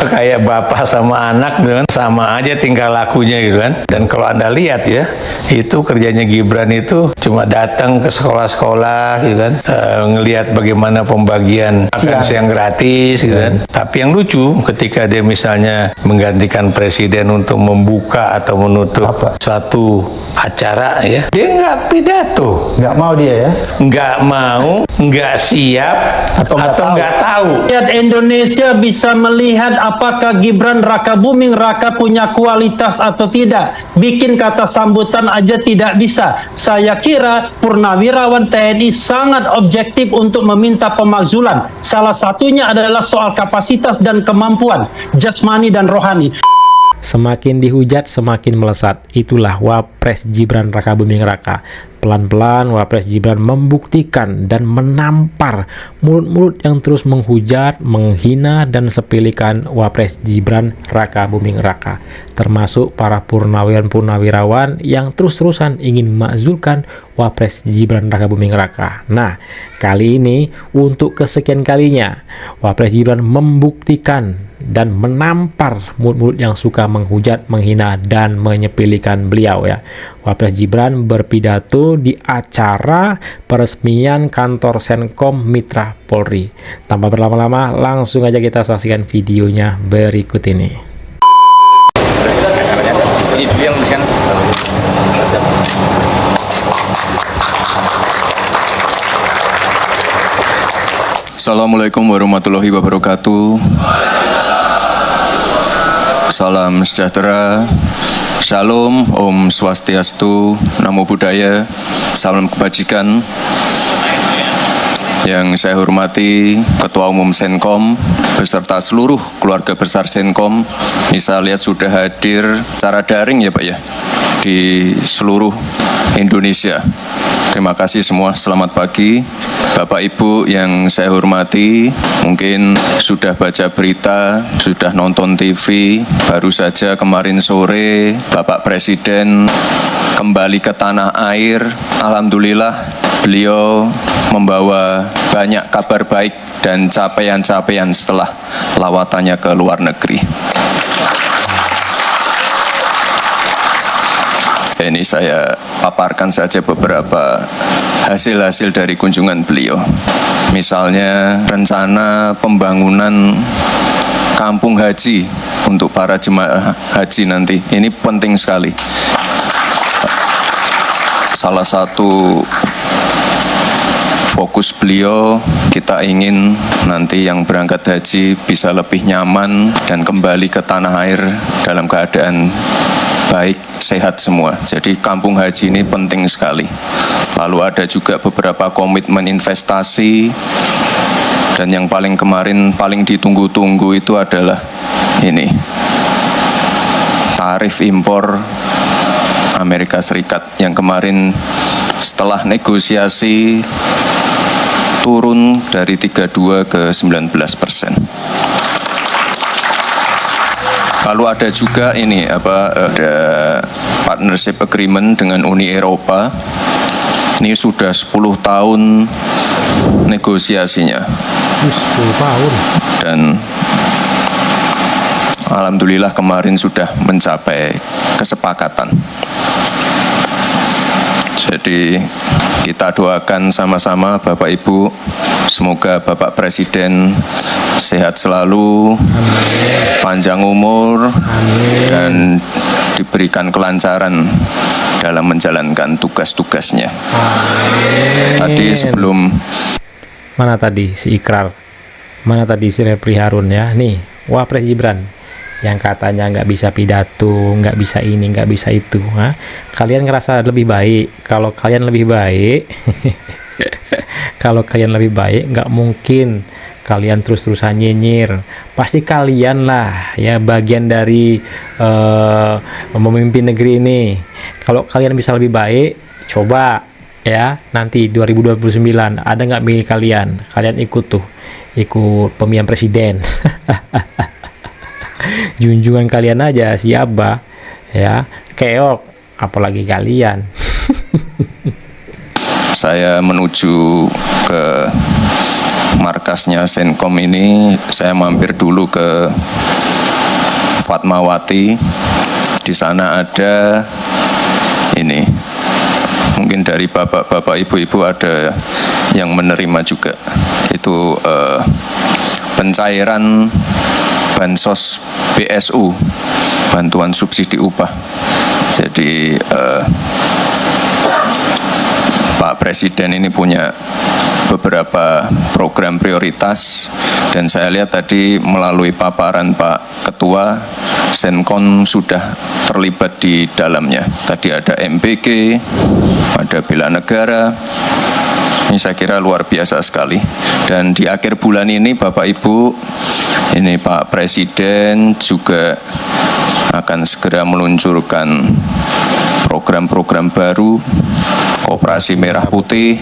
kayak bapak sama anak gitu kan, sama aja tingkah lakunya gitu kan. Dan kalau Anda lihat ya, itu kerjanya Gibran itu cuma datang ke sekolah-sekolah gitu kan, ngelihat bagaimana pembagian makan siang gratis gitu kan. Tapi yang lucu ketika dia misalnya menggantikan presiden untuk membuka atau menutup satu acara ya, dia nggak pidato. Nggak mau dia ya? Nggak mau, nggak siap, atau nggak tahu. Rakyat Indonesia bisa melihat apakah Gibran Rakabuming Raka punya kualitas atau tidak. Bikin kata sambutan aja tidak bisa. Saya kira Purnawirawan TNI sangat objektif untuk meminta pemakzulan. Salah satunya adalah soal kapasitas dan kemampuan jasmani dan rohani. Semakin dihujat, semakin melesat. Itulah Wapres Gibran Rakabuming Raka. Pelan-pelan Wapres Gibran membuktikan dan menampar mulut-mulut yang terus menghujat, menghina, dan sepilikan Wapres Gibran Rakabuming Raka. Termasuk para purnawirawan yang terus-terusan ingin memakzulkan Wapres Gibran Rakabuming Raka. Nah, kali ini untuk kesekian kalinya Wapres Gibran membuktikan dan menampar mulut-mulut yang suka menghujat, menghina, dan menyepelekan beliau ya. Wapres Gibran berpidato di acara peresmian kantor Senkom Mitra Polri. Tanpa berlama-lama, langsung aja kita saksikan videonya berikut ini. Assalamualaikum warahmatullahi wabarakatuh. Salam sejahtera, Shalom, Om Swastiastu, Namo Buddhaya, salam kebajikan. Yang saya hormati Ketua Umum Senkom beserta seluruh keluarga besar Senkom. Ini saya lihat sudah hadir secara daring ya Pak ya, di seluruh Indonesia. Terima kasih semua, selamat pagi. Bapak Ibu yang saya hormati, mungkin sudah baca berita, sudah nonton TV, baru saja kemarin sore Bapak Presiden kembali ke tanah air. Alhamdulillah beliau membawa banyak kabar baik dan capaian-capaian setelah lawatannya ke luar negeri. Ini saya paparkan saja beberapa hasil-hasil dari kunjungan beliau. Misalnya rencana pembangunan kampung haji untuk para jemaah haji nanti. Ini penting sekali. Salah satu fokus beliau, kita ingin nanti yang berangkat haji bisa lebih nyaman dan kembali ke tanah air dalam keadaan baik, sehat semua. Jadi kampung haji ini penting sekali. Lalu ada juga beberapa komitmen investasi, dan yang paling kemarin paling ditunggu-tunggu itu adalah ini, tarif impor Amerika Serikat yang kemarin setelah negosiasi turun dari 32 ke 19%. Lalu ada juga ini ada partnership agreement dengan Uni Eropa. Ini sudah 10 tahun negosiasinya. 10 tahun. Dan alhamdulillah kemarin sudah mencapai kesepakatan. Jadi kita doakan sama-sama Bapak Ibu, semoga Bapak Presiden sehat selalu, panjang umur, dan diberikan kelancaran dalam menjalankan tugas-tugasnya. Tadi sebelum... Mana tadi si Ikrar? Mana tadi si Repri Harun ya? Nih, Wapres Gibran yang katanya nggak bisa pidato, nggak bisa ini, nggak bisa itu. Nah, kalian ngerasa lebih baik? Kalau kalian lebih baik, kalau kalian lebih baik, nggak mungkin kalian terus-terusan nyinyir. Pasti kalian lah ya bagian dari memimpin negeri ini. Kalau kalian bisa lebih baik, coba ya nanti 2029 ada nggak milih kalian? Kalian ikut tuh, ikut pemilihan presiden. Junjungan kalian aja siapa ya, keok, apalagi kalian. Saya menuju ke markasnya Senkom ini, saya mampir dulu ke Fatmawati. Di sana ada ini, mungkin dari bapak-bapak, ibu-ibu ada yang menerima juga. Itu pencairan bansos BSU, bantuan subsidi upah. Jadi Pak Presiden ini punya beberapa program prioritas, dan saya lihat tadi melalui paparan Pak Ketua, Senkom sudah terlibat di dalamnya. Tadi ada MBG, ada bela negara. Ini saya kira luar biasa sekali. Dan di akhir bulan ini Bapak Ibu, ini Pak Presiden juga akan segera meluncurkan program-program baru, Koperasi Merah Putih,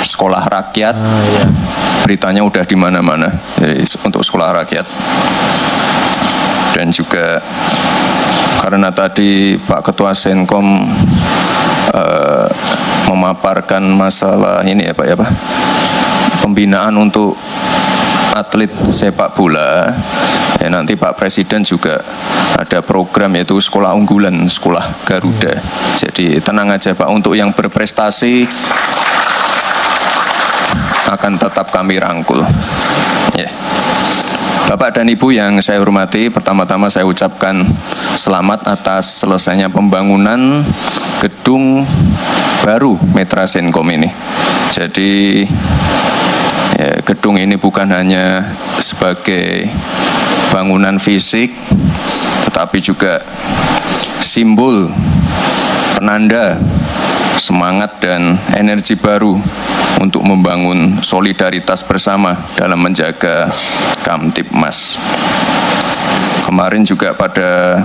Sekolah Rakyat. Beritanya udah di mana-mana, jadi untuk Sekolah Rakyat. Dan juga karena tadi Pak Ketua Senkom memaparkan masalah ini ya Pak ya Pak, pembinaan untuk atlet sepak bola, ya nanti Pak Presiden juga ada program yaitu sekolah unggulan, sekolah Garuda. Jadi tenang aja Pak, untuk yang berprestasi akan tetap kami rangkul. Ya. Bapak dan Ibu yang saya hormati, pertama-tama saya ucapkan selamat atas selesainya pembangunan gedung baru Mitra Senkom ini. Jadi ya, gedung ini bukan hanya sebagai bangunan fisik, tetapi juga simbol penanda semangat dan energi baru untuk membangun solidaritas bersama dalam menjaga Kamtibmas. Kemarin juga pada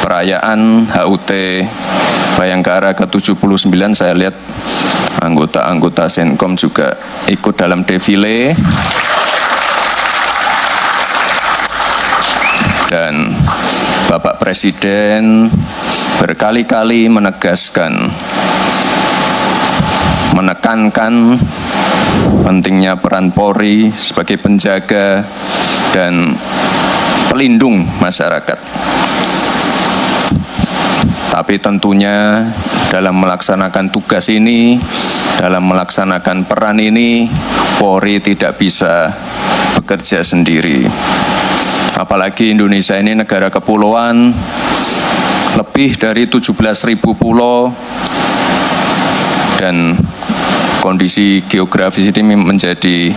perayaan HUT Bayangkara ke-79 saya lihat anggota-anggota Senkom juga ikut dalam defile. Dan Bapak Presiden berkali-kali menekankan pentingnya peran Polri sebagai penjaga dan pelindung masyarakat. Tapi tentunya dalam melaksanakan tugas ini, dalam melaksanakan peran ini, Polri tidak bisa bekerja sendiri. Apalagi Indonesia ini negara kepulauan, lebih dari 17.000 pulau, dan kondisi geografis ini menjadi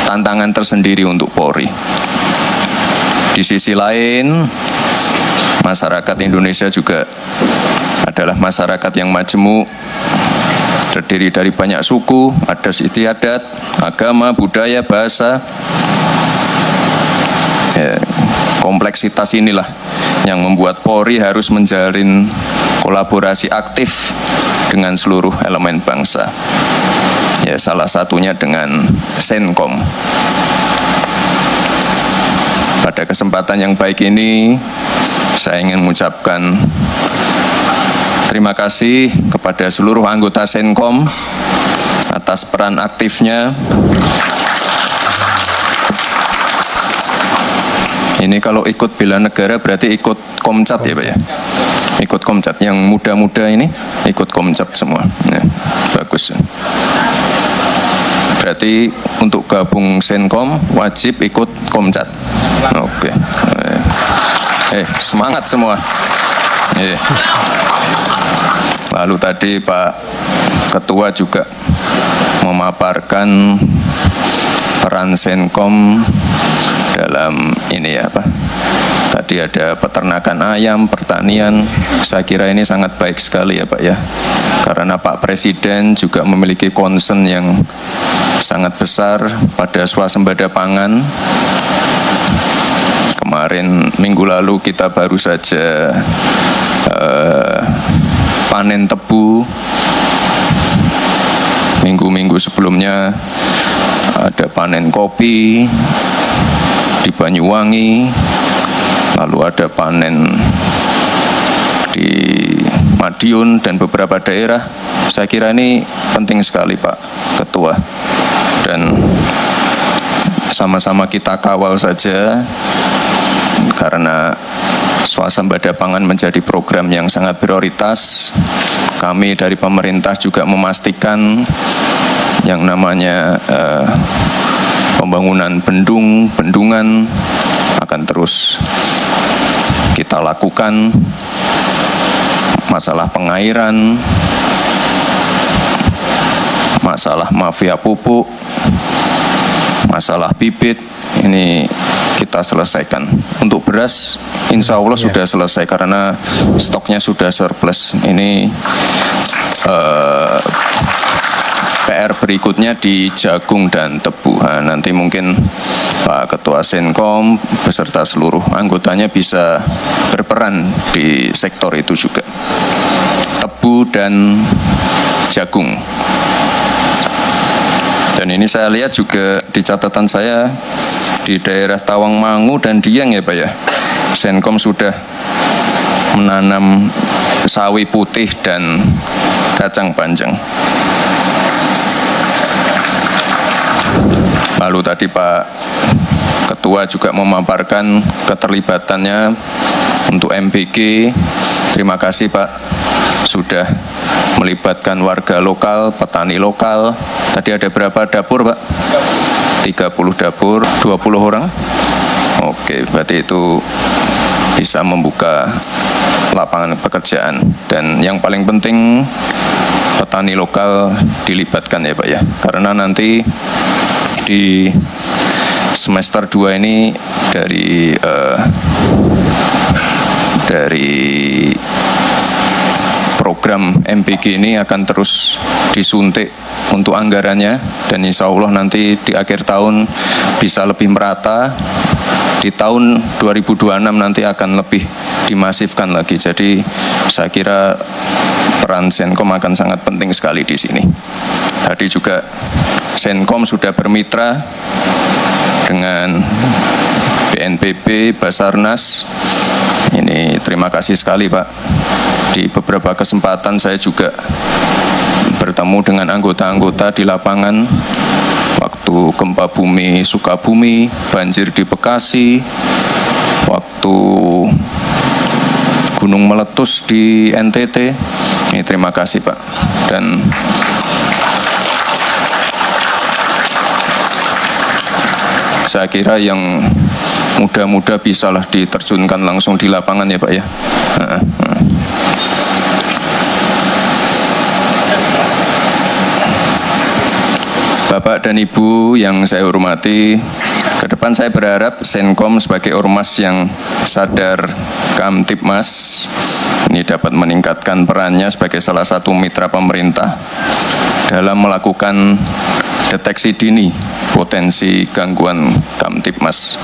tantangan tersendiri untuk Polri. Di sisi lain, masyarakat Indonesia juga adalah masyarakat yang majemuk, terdiri dari banyak suku, adat istiadat, agama, budaya, bahasa. Ya, kompleksitas inilah yang membuat Polri harus menjalin kolaborasi aktif dengan seluruh elemen bangsa. Ya, salah satunya dengan Senkom. Pada kesempatan yang baik ini, saya ingin mengucapkan terima kasih kepada seluruh anggota Senkom atas peran aktifnya. Ini kalau ikut bela negara berarti ikut Komcat ya Pak ya? Ikut Komcat, yang muda-muda ini ikut Komcat semua. Ya, bagus. Berarti untuk gabung Senkom wajib ikut Komcat. Oke. Semangat semua. Lalu tadi Pak Ketua juga memaparkan peran Senkom dalam ini ya Pak. Tadi ada peternakan ayam, pertanian. Saya kira ini sangat baik sekali ya Pak ya. Karena Pak Presiden juga memiliki concern yang sangat besar pada swasembada pangan. Kemarin minggu lalu kita baru saja panen tebu. Minggu-minggu sebelumnya ada panen kopi di Banyuwangi, lalu ada panen di Madiun dan beberapa daerah. Saya kira ini penting sekali Pak Ketua, dan sama-sama kita kawal saja, karena swasembada pangan menjadi program yang sangat prioritas. Kami dari pemerintah juga memastikan yang namanya pembangunan bendungan akan terus kita lakukan. Masalah pengairan, masalah mafia pupuk, masalah bibit, ini kita selesaikan. Untuk beras, insya Allah sudah selesai karena stoknya sudah surplus. Ini PR berikutnya di jagung dan tebu. Nah, nanti mungkin Pak Ketua Senkom beserta seluruh anggotanya bisa berperan di sektor itu juga. Tebu dan jagung. Dan ini saya lihat juga di catatan saya di daerah Tawangmangu dan Dieng ya Pak ya. Senkom sudah menanam sawi putih dan kacang panjang. Lalu tadi Pak Ketua juga memaparkan keterlibatannya untuk MBG. Terima kasih Pak sudah melibatkan warga lokal, petani lokal. Tadi ada berapa dapur Pak? 30 dapur, 20 orang. Oke, berarti itu bisa membuka lapangan pekerjaan. Dan yang paling penting petani lokal dilibatkan ya Pak ya. Karena nanti di semester 2 ini dari program MBG ini akan terus disuntik untuk anggarannya, dan insya Allah nanti di akhir tahun bisa lebih merata. Di tahun 2026 nanti akan lebih dimasifkan lagi. Jadi saya kira peran Senkom akan sangat penting sekali di sini. Tadi juga Senkom sudah bermitra dengan BNPB, Basarnas. Ini terima kasih sekali Pak. Di beberapa kesempatan saya juga bertemu dengan anggota-anggota di lapangan. Waktu gempa bumi Sukabumi, banjir di Bekasi, waktu gunung meletus di NTT. Ini terima kasih Pak. Dan saya kira yang muda-muda bisalah diterjunkan langsung di lapangan ya Pak ya. Bapak dan Ibu yang saya hormati, ke depan saya berharap Senkom sebagai ormas yang sadar Kamtibmas ini dapat meningkatkan perannya sebagai salah satu mitra pemerintah dalam melakukan deteksi dini potensi gangguan Kamtibmas.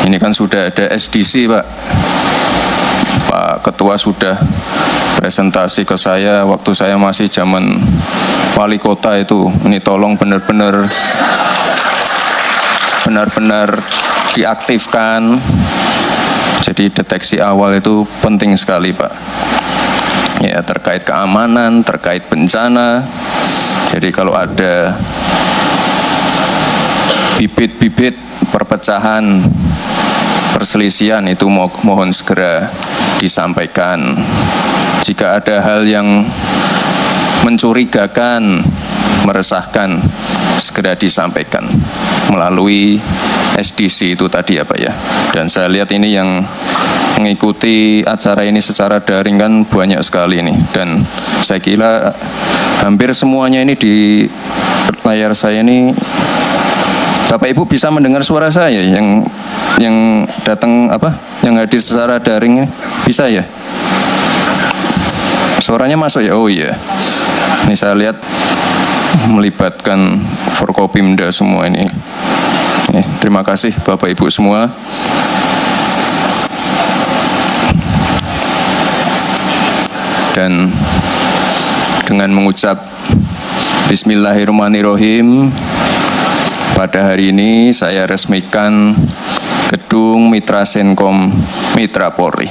Ini kan sudah ada SDC Pak. Pak Ketua sudah presentasi ke saya waktu saya masih zaman wali kota itu. Ini tolong benar-benar diaktifkan. Jadi deteksi awal itu penting sekali Pak. Ya, terkait keamanan, terkait bencana. Jadi kalau ada bibit-bibit perpecahan, perselisihan itu mohon segera disampaikan. Jika ada hal yang mencurigakan, meresahkan, segera disampaikan melalui SDC itu tadi ya Pak ya. Dan saya lihat ini yang mengikuti acara ini secara daring kan banyak sekali ini. Dan saya kira hampir semuanya ini di layar saya ini, Bapak Ibu bisa mendengar suara saya yang datang yang hadir secara daring ini, bisa ya? Suaranya masuk ya? Oh iya. Ini saya lihat melibatkan Forkopimda semua ini. Terima kasih Bapak Ibu semua. Dan dengan mengucap Bismillahirrahmanirrahim, pada hari ini saya resmikan Gedung Mitra Senkom Mitra Polri.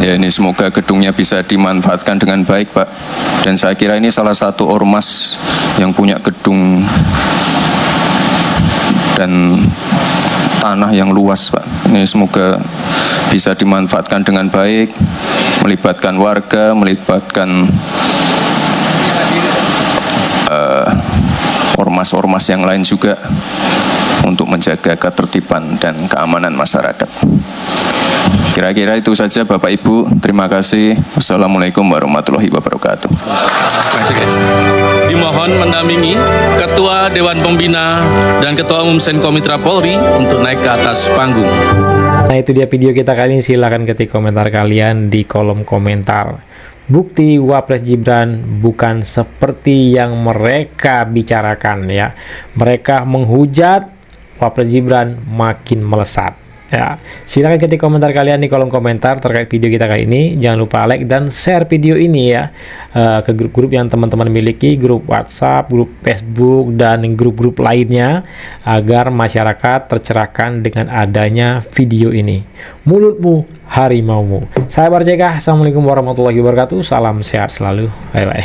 Ya, ini semoga gedungnya bisa dimanfaatkan dengan baik, Pak. Dan saya kira ini salah satu ormas yang punya gedung dan tanah yang luas, Pak. Ini semoga bisa dimanfaatkan dengan baik, melibatkan warga, melibatkan ormas-ormas yang lain juga untuk menjaga ketertiban dan keamanan masyarakat. Kira-kira itu saja Bapak Ibu. Terima kasih. Wassalamualaikum warahmatullahi wabarakatuh. Dimohon mendampingi Ketua Dewan Pembina dan Ketua Umum Senkom Mitra Polri untuk naik ke atas panggung. Nah, itu dia video kita kali ini. Silahkan ketik komentar kalian di kolom komentar. Bukti Wapres Gibran bukan seperti yang mereka bicarakan ya. Mereka menghujat, Wapres Gibran makin melesat. Ya, silahkan ketik komentar kalian di kolom komentar terkait video kita kali ini. Jangan lupa like dan share video ini ya ke grup-grup yang teman-teman miliki, grup WhatsApp, grup Facebook, dan grup-grup lainnya, agar masyarakat tercerahkan dengan adanya video ini. Mulutmu harimaumu. Saya Barjeka. Assalamualaikum warahmatullahi wabarakatuh. Salam sehat selalu. Bye bye.